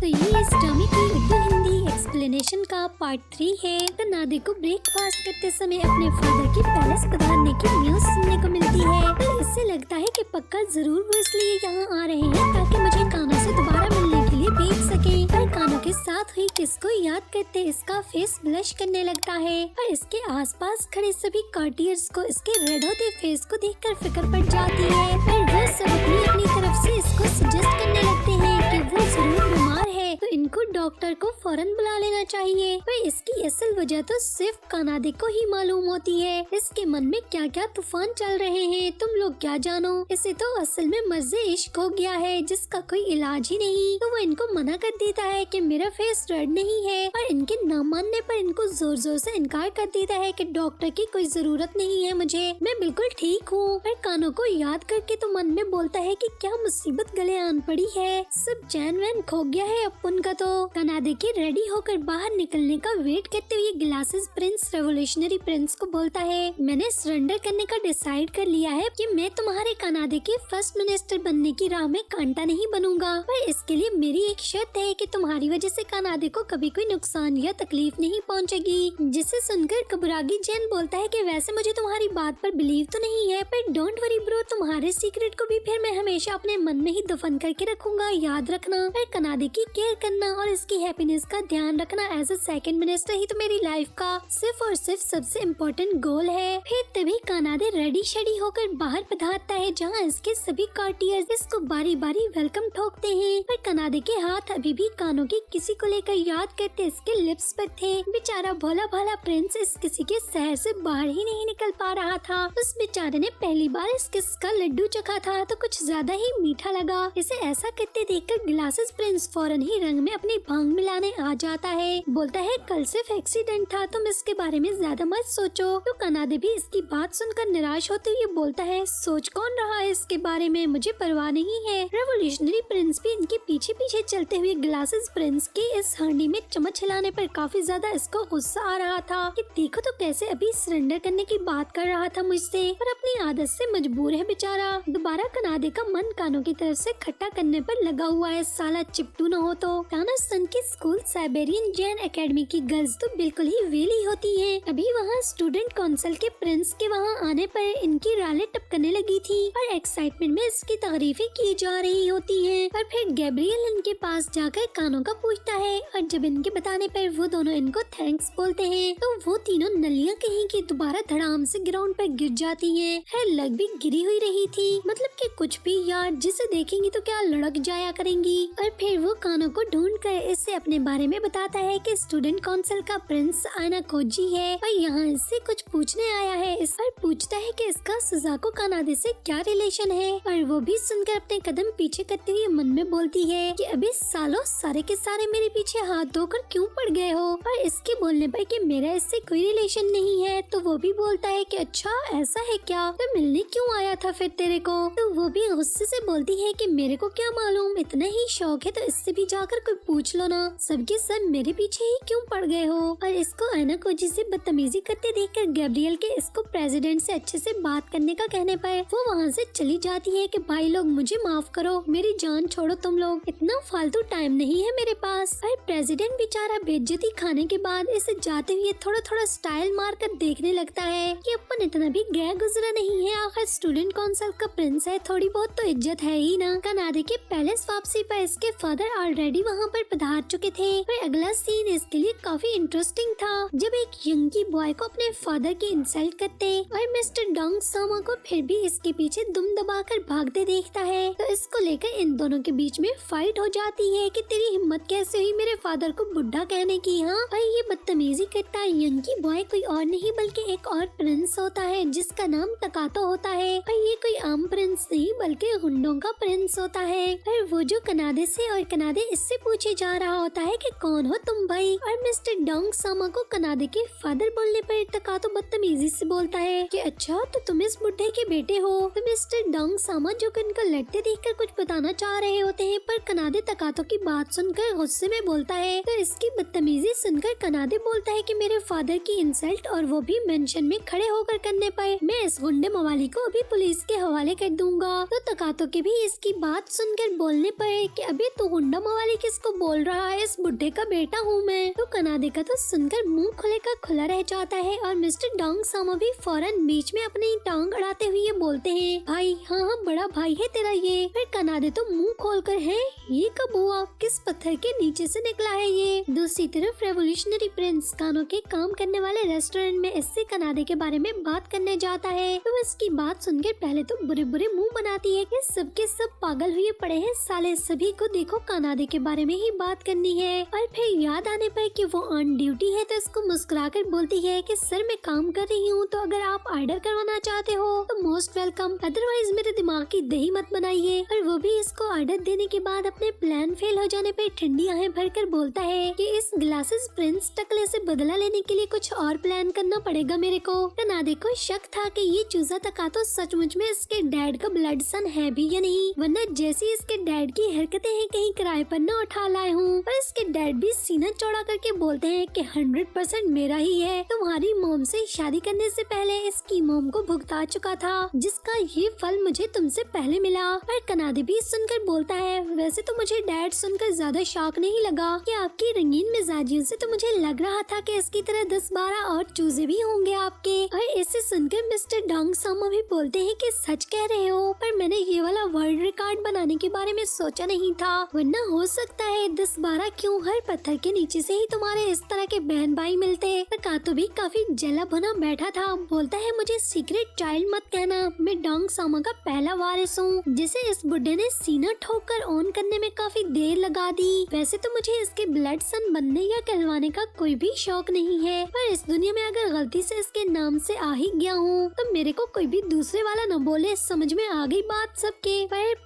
तो ये इस ड्रामे की उर्दू हिंदी एक्सप्लेनेशन का पार्ट 3 है। कनादे को ब्रेकफास्ट करते समय अपने फादर की पैलेस पधारने की न्यूज सुनने को मिलती है। तो इससे लगता है कि पक्का जरूर वो इसलिए यहाँ आ रहे हैं ताकि मुझे कानों से दोबारा मिलने के लिए भेज सके। पर कानों के साथ हुई किस को याद करते इसका फेस ब्लश करने लगता है और इसके आसपास खड़े सभी कार्टियर्स को इसके रेड होते फेस को देखकर फिक्र पड़ जाती है। पर वो सब अपनी तरफ से इसको सजेस्ट करने लगते हैं कि वो जरूर बीमार है, तो इनको डॉक्टर को फौरन बुला लेना चाहिए। पर इसकी असल वजह तो सिर्फ कनाडे को ही मालूम होती है। इसके मन में क्या क्या तूफान चल रहे हैं तुम लोग क्या जानो। इसे तो असल में मर्ज़े इश्क हो गया है जिसका कोई इलाज ही नहीं। तो वो इनको मना कर देता है कि मेरा फेस रेड नहीं है और इनके ना मानने पर इनको जोर जोर से इनकार कर देता है कि डॉक्टर की कोई जरूरत नहीं है, मुझे मैं बिल्कुल ठीक हूँ। पर कानों को याद करके तो मन में बोलता है कि क्या मुसीबत गले आन पड़ी है, सब चैन वैन खो गया है अपन का। तो कनाडे के रेडी होकर बाहर निकलने का वेट करते हुए ग्लासेस प्रिंस रेवोल्यूशनरी प्रिंस को बोलता है, मैंने सरेंडर करने का डिसाइड कर लिया है कि मैं तुम्हारे कनाडे के फर्स्ट मिनिस्टर बनने की राह में कांटा नहीं बनूंगा। पर इसके लिए मेरी एक शर्त है कि तुम्हारी वजह से कनाडे को कभी कोई नुकसान या तकलीफ नहीं पहुंचेगी। जिसे सुनकर कबरागी जैन बोलता है कि वैसे मुझे तुम्हारी बात पर बिलीव तो नहीं है, पर डोंट वरी ब्रो, तुम्हारे सीक्रेट को भी फिर मैं हमेशा अपने मन में ही दफन करके रखूंगा, याद रखना। पर कनाडे की केयर करना और इसकी हैप्पीनेस का ध्यान रखना एज अ सेकंड मिनिस्टर ही तो मेरी लाइफ का सिर्फ और सिर्फ सबसे इम्पोर्टेंट गोल है। फिर तभी कनाडे रेडी शेडी होकर बाहर पधारता है जहाँ इसके सभी कार्टियर्स इसको बारी बारी वेलकम ठोकते हैं। पर कनाडे के हाथ अभी भी कानों की किसी को लेकर याद करते इसके लिप्स पर थे। बेचारा भोला भाला प्रिंस इस किसी के शहर से बाहर ही नहीं निकल पा रहा था। उस बेचारे ने पहली बार इस किस का लड्डू चखा था तो कुछ ज्यादा ही मीठा लगा। इसे ऐसा करते देखकर ग्लासेस प्रिंस फौरन ही रंग में अपनी भांग मिलाने आ जाता है। बोलता है कल सिर्फ एक्सीडेंट था, तुम इसके बारे में ज्यादा मत सोचो। तो कनाडे भी इसकी बात सुनकर निराश होते हुए बोलता है, सोच कौन रहा है इसके बारे में, मुझे परवाह नहीं है। रेवोल्यूशनरी प्रिंस भी इनके पीछे पीछे चलते हुए ग्लासेस प्रिंस के इस हांडी में चम्मच हिलाने पर काफी ज्यादा इसको गुस्सा आ रहा था कि देखो तो कैसे अभी सरेंडर करने की बात कर रहा था मुझसे, पर अपनी आदत से मजबूर है बेचारा। दोबारा कनाडे का मन कानों की तरफ से खट्टा करने पर लगा हुआ है, साला चिपटू न हो तो। काना सन के स्कूल साइबेरियन जैन एकेडमी की गर्ल्स तो बिल्कुल ही वेली होती हैं। अभी वहाँ स्टूडेंट काउंसिल के प्रिंस के वहाँ आने पर इनकी रालें टपकने लगी थी और एक्साइटमेंट में इसकी तारीफें की जा रही होती हैं। और फिर गैब्रियल इनके पास जाकर कानों का पूछता है और जब इनके बताने पर वो दोनों इनको थैंक्स बोलते हैं तो वो तीनों नलियां कहीं की दोबारा धड़ाम से ग्राउंड पर गिर जाती हैं। है लग भी गिरी हुई रही थी, मतलब कि कुछ भी यार, जिसे देखेंगी तो क्या लड़क जाया करेंगी। और फिर वो कानों को ढूंढ कर इससे अपने बारे में बताता है कि स्टूडेंट काउंसिल का प्रिंस आना खोजी है और यहाँ इससे कुछ पूछने आया है। इस पर पूछता है कि इसका सुजाको कनाडे से क्या रिलेशन है और वो भी सुनकर अपने कदम पीछे करते हुए मन में बोलती है कि अभी सालों सारे के सारे मेरे पीछे हाथ धोकर क्यों पड़ गए हो। और इसके बोलने पर कि मेरा इससे कोई रिलेशन नहीं है तो वो भी बोलता है कि अच्छा ऐसा है क्या, तो मिलने क्यों आया था फिर तेरे को। तो वो भी गुस्से से बोलती है कि मेरे को क्या मालूम, इतना ही शौक है तो इससे भी जाकर कोई पूछ लो ना, सबके सब मेरे पीछे ही क्यों पड़ गए हो। और इसको आयना कोजी से बदतमीजी करते देखकर गैब्रियल के इसको प्रेसिडेंट से अच्छे से बात करने का कहने पर वो वहाँ से चली जाती है कि भाई लोग मुझे माफ करो, मेरी जान छोड़ो तुम लोग, इतना फालतू टाइम नहीं है मेरे पास। और प्रेसिडेंट बेचारा बेइज्जती खाने के बाद इसे जाते हुए थोड़ा थोड़ा स्टाइल मार कर देखने लगता है कि अपन इतना भी गया गुजरा नहीं है, आखिर स्टूडेंट काउंसिल का प्रिंस है, थोड़ी बहुत तो इज्जत है ही ना। कनाडे के पैलेस वापसी पर इसके फादर ऑलरेडी वहाँ पर पधार चुके थे। और अगला सीन इसके लिए काफी इंटरेस्टिंग था जब एक यंगी बॉय को अपने फादर की इंसल्ट करते और मिस्टर डोंग सामा को फिर भी इसके पीछे दुम दबाकर भागते देखता है। तो इसको लेकर इन दोनों के बीच में फाइट हो जाती है कि तेरी हिम्मत कैसे हुई मेरे फादर को बुढ़ा कहने की। हाँ, और ये बदतमीजी करता यंगी बॉय कोई और नहीं बल्कि एक और प्रिंस होता है जिसका नाम तकातो होता है। और ये कोई आम प्रिंस नहीं बल्कि गुंडों का प्रिंस होता है। और वो जो कनाडे से और कनाडे इससे पूछे जा रहा होता है कि कौन हो तुम भाई। और मिस्टर डोंग सामा को कनाडे के फादर बोलने पर तकातो बदतमीजी से बोलता है कि अच्छा तो तुम इस बुढ़े के बेटे हो। तो मिस्टर डोंग सामा जो इनको लड़ते देखकर कुछ बताना चाह रहे होते हैं पर कनाडे तकातो की बात सुनकर गुस्से में बोलता है। तो इसकी बदतमीजी सुनकर कनाडे बोलता है कि मेरे फादर की इंसल्ट और वो भी मेंशन में खड़े होकर करने पर मैं इस गुंडे मवाली को अभी पुलिस के हवाले कर दूंगा। तो तकातो के भी इसकी बात सुनकर बोलने पर कि अभी तो गुंडा मवाली किसको बोल बोल रहा है, इस बुड्ढे का बेटा हूँ मैं। तो कनाडे का तो सुनकर मुंह खुले का खुला रह जाता है और मिस्टर डोंग सामा भी फौरन बीच में अपनी टांग अड़ाते हुए बोलते हैं, भाई हाँ हाँ बड़ा भाई है तेरा ये। फिर कनाडे तो मुंह खोलकर है, ये कब हुआ, किस पत्थर के नीचे से निकला है ये। दूसरी तरफ रेवोल्यूशनरी प्रिंस कानों के काम करने वाले रेस्टोरेंट में इससे कनाडे के बारे में बात करने जाता है। तो इसकी बात सुनकर पहले तो बुरे बुरे मुंह बनाती है कि सब के सब पागल हुए पड़े हैं साले, सभी को देखो कनाडे के बारे में ही बात करनी है। और फिर याद आने पर कि वो ऑन ड्यूटी है तो इसको मुस्कुराकर बोलती है कि सर मैं काम कर रही हूँ, तो अगर आप ऑर्डर करवाना चाहते हो तो मोस्ट वेलकम, अदरवाइज मेरे दिमाग की दही मत बनाइए। और वो भी इसको ऑर्डर देने के बाद अपने प्लान फेल हो जाने पर ठंडी आहें भरकर बोलता है कि इस ग्लासेस प्रिंस टकले से बदला लेने के लिए कुछ और प्लान करना पड़ेगा मेरे को। कनाडे को शक था कि ये चूजा तका तो सचमुच में इसके डैड का ब्लड सन है भी या नहीं, वरना जैसी इसके डैड की हरकतें हैं कहीं किराए पर न उठा लाए हूँ। पर इसके डैड भी सीना चौड़ा करके बोलते हैं कि 100% मेरा ही है, तुम्हारी मोम से शादी करने से पहले इसकी मोम को भुगता चुका था, जिसका ये फल मुझे तुमसे पहले मिला। पर कनाडे भी सुनकर बोलता है, वैसे तो मुझे डैड सुनकर ज्यादा शौक नहीं लगा कि आपकी रंगीन मिजाजियों से तो मुझे लग रहा था कि इसकी तरह 10-12 और चूजे भी होंगे आपके। और इसे सुनकर मिस्टर डोंग सामा भी बोलते हैं कि सच कह रहे हो, पर मैंने ये वाला वर्ल्ड रिकॉर्ड बनाने के बारे में सोचा नहीं था, वरना हो सकता है 10-12 क्यों, हर पत्थर के नीचे से ही तुम्हारे इस तरह के बहन भाई मिलते। पर कातो भी काफी जला भुना बैठा था, बोलता है मुझे सीक्रेट चाइल्ड मत कहना, मैं डोंग सामा का पहला वारिस हूँ, जिसे इस बुड्ढे ने सीना ठोक कर ऑन करने में काफी देर लगा दी। वैसे तो मुझे इसके ब्लड सन बनने या कहलवाने का कोई भी शौक नहीं है, पर इस दुनिया में अगर गलती से इसके नाम से आ ही गया हूँ तो मेरे को कोई भी दूसरे वाला न बोले, समझ में आ गई बात सबके।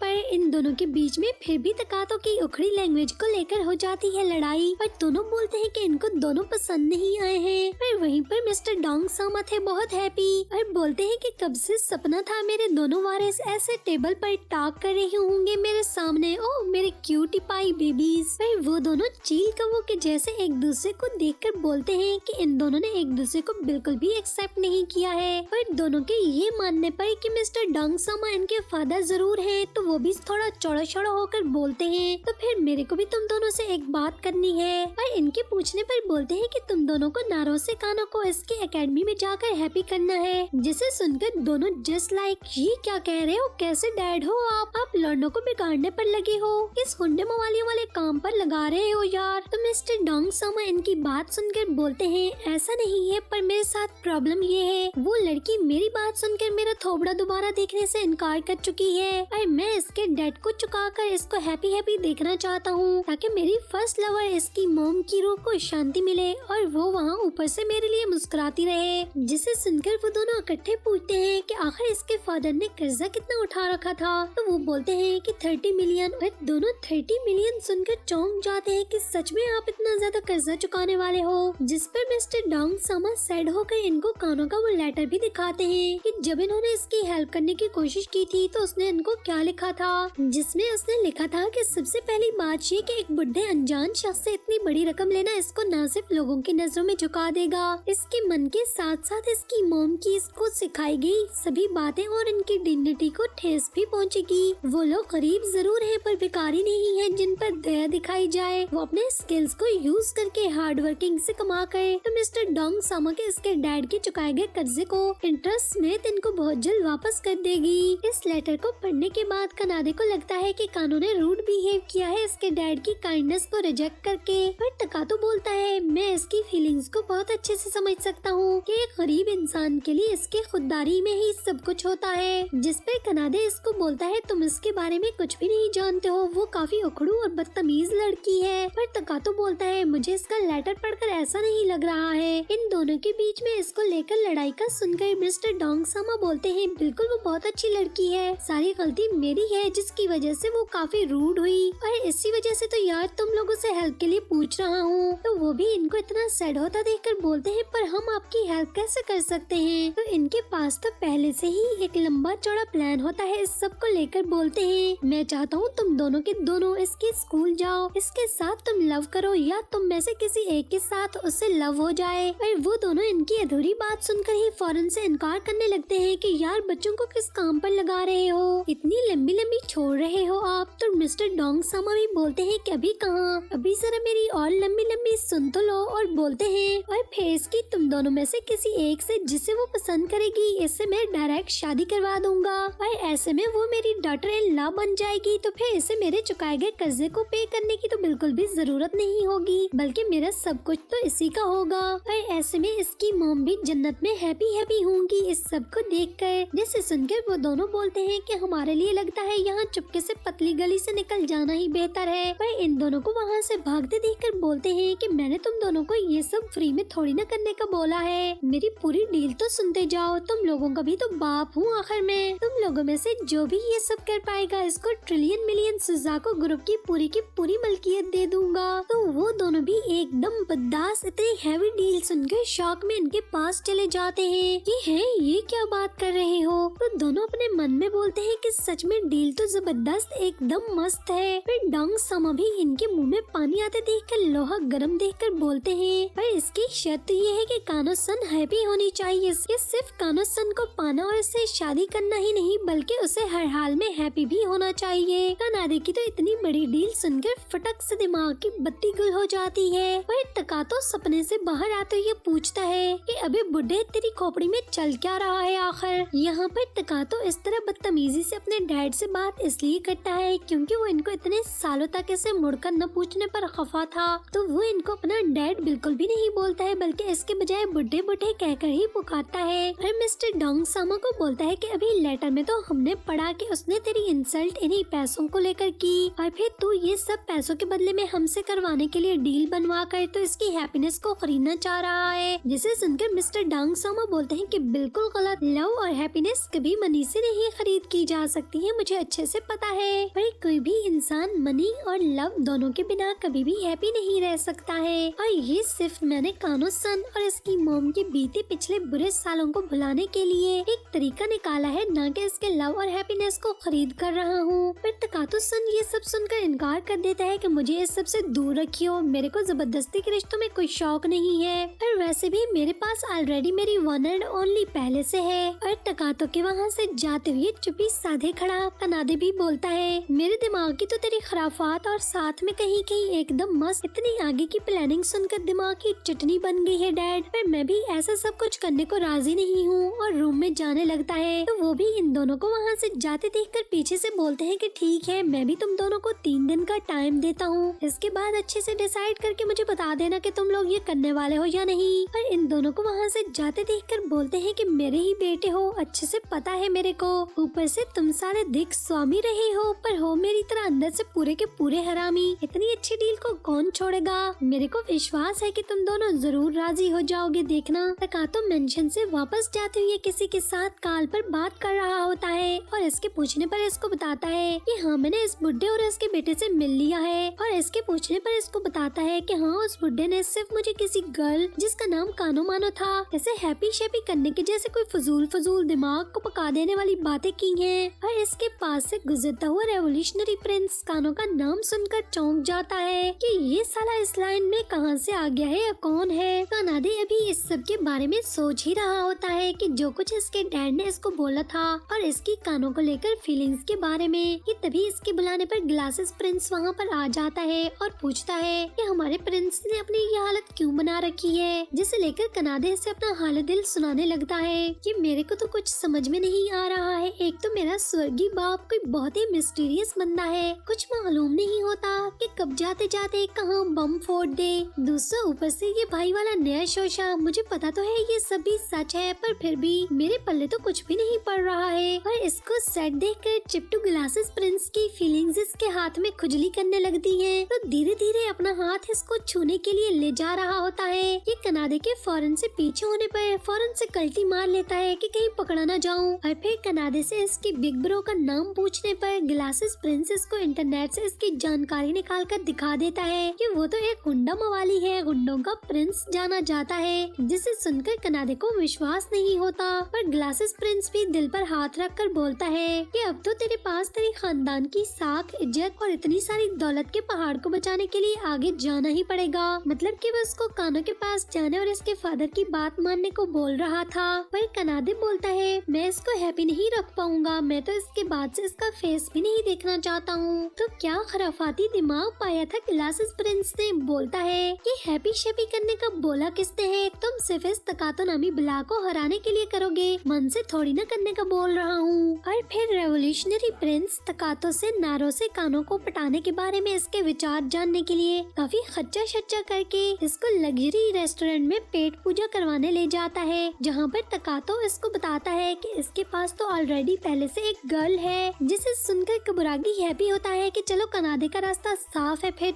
पर इन दोनों के बीच में फिर भी तकातों की उखड़ी लैंग्वेज को लेकर हो जाती है लड़ाई। पर दोनों बोलते हैं कि इनको दोनों पसंद नहीं आए हैं। पर वहीं पर मिस्टर डोंग सामा थे बहुत हैप्पी और बोलते हैं कि कब से सपना था मेरे दोनों वारिस ऐसे टेबल पर टॉक कर रहे होंगे मेरे सामने, ओ मेरे क्यूटी पाई बेबीज। पर वो दोनों चील कौवों के जैसे एक दूसरे को देखकर बोलते हैं कि इन दोनों ने एक दूसरे को बिल्कुल भी एक्सेप्ट नहीं किया है। पर दोनों के ये मानने पर कि मिस्टर डोंग सामा इनके फादर जरूर हैं, तो वो भी थोड़ा चौड़ा चौड़ा होकर बोलते हैं, तो फिर मेरे को भी तुम दोनों से एक बात करनी है। और इनके पूछने पर बोलते हैं कि तुम दोनों को नारो से कानों को इसके एकेडमी में जाकर हैप्पी करना है। जिसे सुनकर दोनों जस्ट लाइक, ये क्या कह रहे हो, कैसे डैड हो आप लड़नों को बिगाड़ने पर लगे हो, किस हुंडे मवालियों वाले काम पर लगा रहे हो यार। तो मिस्टर डोंग सामा इनकी बात सुनकर बोलते हैं, ऐसा नहीं है, पर मेरे साथ प्रॉब्लम ये है, वो लड़की मेरी बात सुनकर मेरा थोबड़ा दोबारा देखने से इनकार कर चुकी है और मैं इसके डैड को चुकाकर इसको हैप्पी हैप्पी देखना चाहता हूँ, ताकि मेरी फर्स्ट लवर इसकी मोम की रूह को शांति मिले और वो वहाँ ऊपर से मेरे लिए मुस्कुराती रहे। जिसे सुनकर वो दोनों इकट्ठे पूछते हैं कि आखिर इसके फादर ने कर्जा कितना उठा रखा था। तो वो बोलते हैं कि 30 मिलियन। और दोनों 30 मिलियन सुनकर चौंक जाते हैं कि सच में आप इतना ज्यादा कर्जा चुकाने वाले हो। जिस पर मिस्टर डोंग सामा सैड होकर इनको कानों का वो लेटर भी दिखाते हैं कि जब इन्होंने इसकी हेल्प करने की कोशिश की थी तो उसने इनको क्या लिखा था, जिसमें उसने लिखा था कि सबसे पहली बात ये कि एक बुढ़े अनजान शख्स से इतनी बड़ी रकम लेना इसको न सिर्फ लोगों की नजरों में झुका देगा, इसके मन के साथ साथ इसकी मोम की इसको सिखाई गई सभी बातें और इनकी डिग्निटी को ठेस भी पहुंचेगी। वो लोग गरीब जरूर हैं पर भिखारी नहीं है जिन पर दया दिखाई जाए, वो अपने स्किल्स को यूज करके हार्ड वर्किंग से कमा कर तो मिस्टर डोंग सामा के इसके डैड के चुकाए गए कर्जे को इंटरेस्ट समेत इनको बहुत जल्द वापस कर देगी। इस लेटर को पढ़ने के बाद कनाडे को लगता है कि कानों ने रूड बिहेव किया है इसके डैड की काइंडनेस को रिजेक्ट करके। पर तकातो बोलता है, मैं इसकी फीलिंग्स को बहुत अच्छे से समझ सकता हूँ कि एक गरीब इंसान के लिए इसके खुददारी में ही सब कुछ होता है। जिस पे कनाडे इसको बोलता है, तुम इसके बारे में कुछ भी नहीं जानते हो, वो काफी उखड़ू और बदतमीज लड़की है। पर तकातो बोलता है, मुझे इसका लेटर पढ़कर ऐसा नहीं लग रहा है। इन दोनों के बीच में इसको लेकर लड़ाई का सुनकर मिस्टर डोंग सामा बोलते हैं, बिल्कुल वो बहुत अच्छी लड़की है, सारी गलती मेरी है जिसकी वजह से वो काफी रूड हुई और इसी वजह से तो यार तुम लोगों से हेल्प के लिए पूछ रहा हूँ। तो वो भी इनको इतना सैड होता देखकर बोलते हैं, पर हम आपकी हेल्प कैसे कर सकते हैं। तो इनके पास तो पहले से ही एक लंबा चौड़ा प्लान होता है। इस सब को लेकर बोलते हैं, मैं चाहता हूँ तुम दोनों के दोनों इसके स्कूल जाओ, इसके साथ तुम लव करो या तुम में से किसी एक के साथ उससे लव हो जाए। और वो दोनों इनकी अधूरी बात सुनकर ही फौरन से इनकार करने लगते हैं कि यार बच्चों को किस काम पर लगा रहे हो, इतनी लंबी लंबी छोड़ रहे हो आप। तो मिस्टर डोंग सामा भी बोलते हैं कि अभी कहाँ, अभी जरा मेरी और लंबी लंबी सुन तो लो। और बोलते हैं और फेस की तुम दोनों में से किसी एक से जिसे वो पसंद करेगी इससे मैं डायरेक्ट शादी करवा दूंगा और ऐसे में वो मेरी डॉटर इन लॉ बन जाएगी, तो फिर इसे मेरे चुकाए गए कर्जे को पे करने की तो बिल्कुल भी जरूरत नहीं होगी, बल्कि मेरा सब कुछ तो इसी का होगा। और ऐसे में इसकी मॉम भी जन्नत में हैप्पी हैप्पी होंगी इस सब को देखकर। जिसे सुनकर वो दोनों बोलते हैं कि हमारे लिए लगता है यहाँ चुपके से पतली गली से निकल जाना ही बेहतर है। पर इन दोनों को वहाँ से भागते देखकर बोलते हैं कि मैंने तुम दोनों को ये सब फ्री में थोड़ी ना करने का बोला है, मेरी पूरी डील तो सुनते जाओ। तुम लोगों का भी तो बाप हूँ आखिर में, तुम लोगों में से जो भी ये सब कर पाएगा इसको ट्रिलियन मिलियन सुजाको ग्रुप की पूरी मलकियत दे दूंगा। तो वो दोनों भी एकदम बददास इतनी हैवी डील सुनकर शॉक में इनके पास चले जाते हैं कि है ये क्या बात कर रहे हो। तो दोनों अपने मन में बोलते हैं कि सच में डील तो जबरदस्त एकदम मस्त है। फिर डंग समा भी इनके मुंह में पानी आते देखकर लोहा गरम देखकर बोलते हैं पर इसकी शर्त ये है कि कानो सन हैप्पी होनी चाहिए। ये सिर्फ कानो सन को पाना और इससे शादी करना ही नहीं बल्कि उसे हर हाल में हैप्पी भी होना चाहिए। कानाडे की तो इतनी बड़ी डील सुनकर फटक से दिमाग की बत्ती गुल हो जाती है। वह तकातो सपने से बाहर आते हुए पूछता है कि अबे बुड्ढे तेरी खोपड़ी में चल क्या रहा है आखिर। यहाँ पर तकातो इस तरह बदतमीजी से अपने डैड से बात इसलिए करता है क्योंकि वो इनको इतने सालों तक इसे मुड़कर न पूछने पर खफा था, तो वो इनको अपना डैड बिल्कुल भी नहीं बोलता है बल्कि इसके बजाय बुड्ढे बुड्ढे कहकर ही पुकारता है। फिर मिस्टर डोंग सामा को बोलता है कि अभी लेटर में तो हमने पढ़ा कि उसने तेरी इंसल्ट इन्हीं पैसों को लेकर की और फिर तू ये सब पैसों के बदले में हमसे करवाने के लिए डील बनवा कर तो इसकी हैप्पीनेस को खरीदना चाह रहा है। जिसे सुनकर मिस्टर डोंग सामा बोलते हैं कि बिल्कुल गलत, लव और हैप्पीनेस कभी मनी से नहीं खरीद की जा सकती है, मुझे अच्छे से पता है। पर कोई भी इंसान मनी और लव दोनों के बिना कभी भी हैप्पी नहीं रह सकता है और ये सिर्फ मैंने कानो सन और इसकी मॉम के बीते पिछले बुरे सालों को भुलाने के लिए एक तरीका निकाला है, न कि इसके लव और हैप्पीनेस को खरीद कर रहा हूँ। फिर तकातो सन ये सब सुनकर इनकार कर देता है कि मुझे इस सब से दूर रखियो, मेरे को जबरदस्ती के रिश्तों में कोई शौक नहीं है और वैसे भी मेरे पास ऑलरेडी मेरी वन एंड ओनली पहले से है। और तकातो के वहाँ से जाते हुए चुप्पी साधे खड़ा कनाडे भी बोलता है मेरे दिमाग की तो तेरी खराफात और साथ में कहीं कहीं एकदम मस्त, इतनी आगे की प्लानिंग सुनकर दिमाग की चटनी बन गई है डैड। पर मैं भी ऐसा सब कुछ करने को राजी नहीं हूँ और रूम में जाने लगता है। तो वो भी इन दोनों को वहाँ से जाते देखकर पीछे से बोलते हैं कि ठीक है मैं भी तुम दोनों को 3 दिन का टाइम देता हूँ, इसके बाद अच्छे से डिसाइड करके मुझे बता देना कि तुम लोग ये करने वाले हो या नहीं। और इन दोनों को वहाँ से जाते देखकर बोलते हैं कि मेरे ही बेटे हो, अच्छे से पता है मेरे को, ऊपर से तुम सारे दिख स्वामी रहे हो पर हो मेरी तरह अंदर से पूरे के पूरे हरामी। इतनी अच्छी डील को कौन छोड़ेगा, मेरे को विश्वास है कि तुम दोनों जरूर राजी हो जाओगे, देखना। तकातो मेंशन से वापस जाते हुए किसी के साथ कॉल पर बात कर रहा होता है और इसके पूछने पर इसको बताता है कि हाँ मैंने इस बुड्ढे और इसके बेटे से मिल लिया है। और इसके पूछने पर इसको बताता है कि हाँ उस बुड्ढे ने सिर्फ मुझे किसी गर्ल जिसका नाम कानो मानो था इसे हैप्पी शैपी करने के जैसे कोई फजूल दिमाग को पका देने वाली बातें की हैं। और इसके पास से गुजरता हुआ रेवोल्यूशनरी प्रिंस कानो का नाम सुनकर चौंक जाता है कि ये साला इस लाइन में कहां से आ गया है या कौन है। कानाडे अभी इस सब के बारे में सोच ही रहा होता है कि जो कुछ इसके डैड ने इसको बोला था और इसकी कानों को लेकर फीलिंग्स के बारे में, कि तभी इसके बुलाने पर ग्लासेस प्रिंस वहाँ पर आ जाता है और पूछता है कि हमारे प्रिंस ने अपनी ये हालत क्यों बना रखी है। जिसे लेकर कानाडे से अपना हाल दिल सुनाने लगता है कि मेरे को तो कुछ समझ में नहीं आ रहा है। एक तो मेरा स्वर्गीय बाप कोई बहुत ही मिस्टीरियस बंदा है, कुछ मालूम नहीं होता कि कब जाते जाते कहाँ बम फोड़ दे। दूसरा ऊपर से ये भाई वाला नया शोशा, मुझे पता तो है ये सब भी सच है पर फिर भी मेरे पल्ले तो कुछ भी नहीं पड़ रहा है। और इसको सेट देखकर चिपटू ग्लासेस प्रिंस की फीलिंग्स इसके हाथ में खुजली करने लगती है, तो धीरे धीरे अपना हाथ इसको छूने के लिए ले जा रहा होता है। ये कानाडे के फौरन से पीछे होने पर फौरन से कल्टी मार लेता है कि कहीं पकड़ा ना जाऊं। और फिर कानाडे से इसके बिग ब्रो का नाम पूछने पर ग्लासेस प्रिंसेस को इंटरनेट से इसकी जानकारी निकाल कर दिखा देता है कि वो तो एक गुंडा मवाली है, गुंडों का प्रिंस जाना जाता है। जिसे सुनकर कानाडे को विश्वास नहीं होता पर ग्लासेस प्रिंस भी दिल पर हाथ रख कर बोलता है कि अब तो तेरे पास तेरे खानदान की साख इज्जत और इतनी सारी दौलत के पहाड़ को बचाने के लिए आगे जाना ही पड़ेगा। मतलब कि वो उसको कानों के पास जाने और इसके फादर की बात मानने को बोल रहा था। पर कानाडे बोलता है मैं इसको हैप्पी नहीं रख पाऊंगा, मैं तो इसके बाद से इसका फेस भी नहीं देखना चाहता हूँ। तो क्या खराफाती दिमाग पाया था ग्लासेस प्रिंस ने। बोलता है कि हैप्पी शैप्पी करने का बोला किसने है? तुम सिर्फ इस तकातो नामी बिला को हराने के लिए करोगे, मन से थोड़ी ना करने का बोल रहा हूँ। और फिर रेवोल्यूशनरी प्रिंस तकातो से नारो से कानों को पटाने के बारे में इसके विचार जानने के लिए काफी खच्चा शच्चा करके इसको लग्जरी रेस्टोरेंट में पेट पूजा करवाने ले जाता है, जहाँ पर तकातो इसको बताता है कि इसके पास तो ऑलरेडी पहले से एक गर्ल है। जिसे सुनकर कबुरागी हैप्पी होता है कि चलो कनाडे का रास्ता साफ है। फिर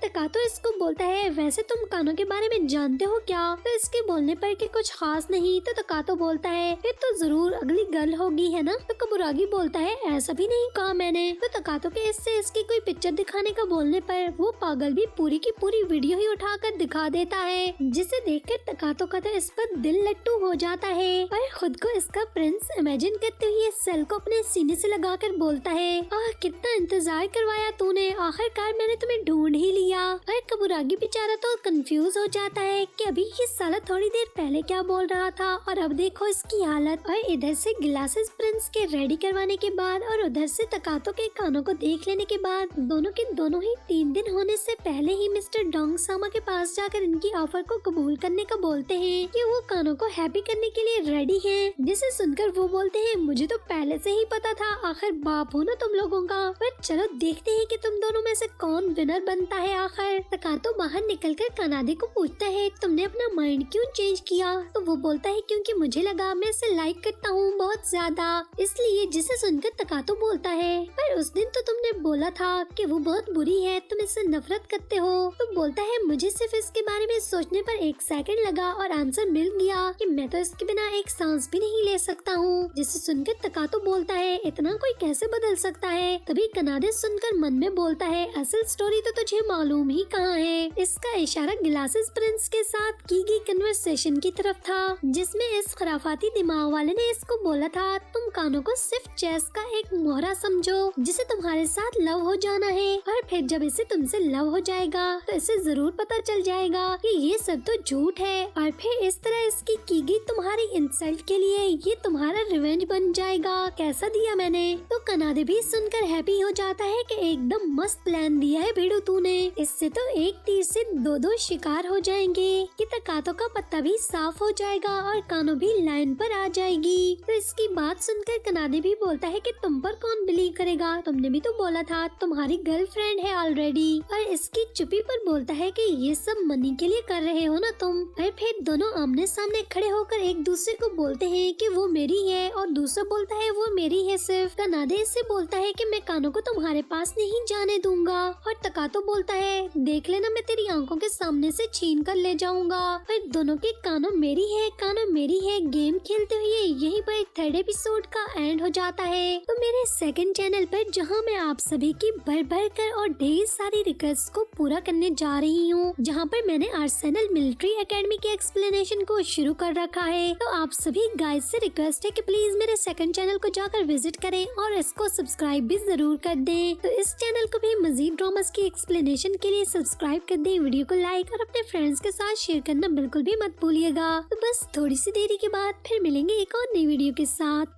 तकातो इसको बोलता है वैसे तुम कानों के बारे में जानते हो क्या? तो इसके बोलने पर कि कुछ खास नहीं। तो तकातो बोलता है फिर तो जरूर अगली गर्ल होगी है ना? तो कबुरागी बोलता है ऐसा भी नहीं कहा मैंने। तो तकातो के इससे इसकी कोई पिक्चर दिखाने का बोलने पर वो पागल भी पूरी की पूरी वीडियो ही उठाकर दिखा देता है, जिसे देखकर तकातो का तो इस पर दिल लट्टू हो जाता है और खुद को इसका प्रिंस इमेजिन करते हुए सेल को अपने सीने से लगाकर बोलता है आह कितना इंतजार करवाया तूने, आखिरकार मैंने तुम्हें ढूंढ ही लिया। और कबुरागी बेचारा तो कंफ्यूज हो जाता है कि अभी ये साला थोड़ी देर पहले क्या बोल रहा था और अब देखो इसकी हालत। और इधर से ग्लासेस प्रिंस के रेडी करवाने के बाद और उधर से तकातो के कानों को देख लेने के बाद दोनों के दोनों ही 3 दिन होने से पहले ही मिस्टर डोंग सामा के पास जाकर इनकी ऑफर को कबूल करने का बोलते हैं कि वो कानों को हैप्पी करने के लिए रेडी हैं। जिसे सुनकर वो बोलते हैं मुझे तो पहले से ही पता था, आखिर बाप हो ना तुम लोगों का। पर चलो देखते हैं कि तुम दोनों में से कौन विनर बनता है। आखिर तकातो बाहर निकलकर कनाडे को पूछता है तुमने अपना माइंड क्यों चेंज किया? तो वो बोलता है क्योंकि मुझे लगा मैं इसे लाइक करता हूँ बहुत ज्यादा, इसलिए। जिसे सुनकर तकातो बोलता है पर उस दिन तो तुमने बोला था कि वो बहुत बुरी है, तुम इससे नफरत करते हो। तो बोलता है मुझे सिर्फ इसके बारे में सोचने पर 1 सेकंड लगा और आंसर मिल गया कि मैं तो इसके बिना एक सांस भी नहीं ले सकता हूँ। जिसे सुनकर तकातो बोलता है इतना कोई कैसे बदल सकता है? तभी कनाडे सुनकर मन में बोलता है असल स्टोरी तो तुझे मालूम ही कहाँ है। इसका इशारा ग्लासेस प्रिंस के साथ की गई कन्वर्सेशन की तरफ था, जिसमें इस खराफाती दिमाग वाले ने इसको बोला था तुम कानों को सिर्फ चेस का एक मोहरा समझो जिसे तुम्हारे साथ लव हो जाना है, और फिर जब इसे तुमसे लव हो जाएगा तो इसे जरूर पता चल जाएगा कि ये सब तो झूठ है, और फिर इस तरह इसकी की गई तुम्हारी इंसल्ट के लिए ये तुम्हारा रिवेंज बन जाएगा। कैसा दिया मैंने? तो कनाडे भी सुनकर हैप्पी हो जाता है कि एकदम मस्त प्लान दिया है भिड़ू तूने, इससे तो एक तीर से 2 शिकार हो जाएंगे कि तकातो का पत्ता भी साफ हो जाएगा और कानों भी लाइन पर आ जाएगी। तो इसकी बात सुनकर कनाडे भी बोलता है कि तुम पर कौन बिलीव करेगा, तुमने भी तो बोला था तुम्हारी गर्लफ्रेंड है ऑलरेडी। और इसकी चुप्पी पर बोलता है कि ये सब मनी के लिए कर रहे हो ना तुम। और फिर दोनों आमने सामने खड़े होकर एक दूसरे को बोलते हैं कि वो मेरी है और दूसरा बोलता है वो मेरी है सिर्फ। कनाडे से बोलता है कि मैं कानों को तुम्हारे पास नहीं जाने दूंगा, और तकातो बोलता है देख लेना मैं तेरी आंखों के सामने से छीन कर ले जाऊंगा। और दोनों के कानों मेरी है गेम खेलते हुए यहीं पर 3rd एपिसोड का एंड हो जाता है। तो मेरे 2nd चैनल पर जहां मैं आप सभी की भर कर और ढेर सारी रिक्वेस्ट को पूरा करने जा रही हूं, जहां पर मैंने आर्सेनल मिलिट्री एकेडमी के एक्सप्लेनेशन को शुरू कर रखा है। तो आप सभी गाइस से रिक्वेस्ट है कि प्लीज मेरे 2nd चैनल को जाकर विजिट करें और इसको सब्सक्राइब भी जरूर कर दें। तो इस चैनल को भी मजीद ड्रामास की एक्सप्लेनेशन के लिए सब्सक्राइब कर दें, वीडियो को लाइक और अपने फ्रेंड्स के साथ शेयर करना बिल्कुल भी मत भूलिएगा। तो बस थोड़ी सी देरी के बाद फिर मिलेंगे एक और नई वीडियो के साथ।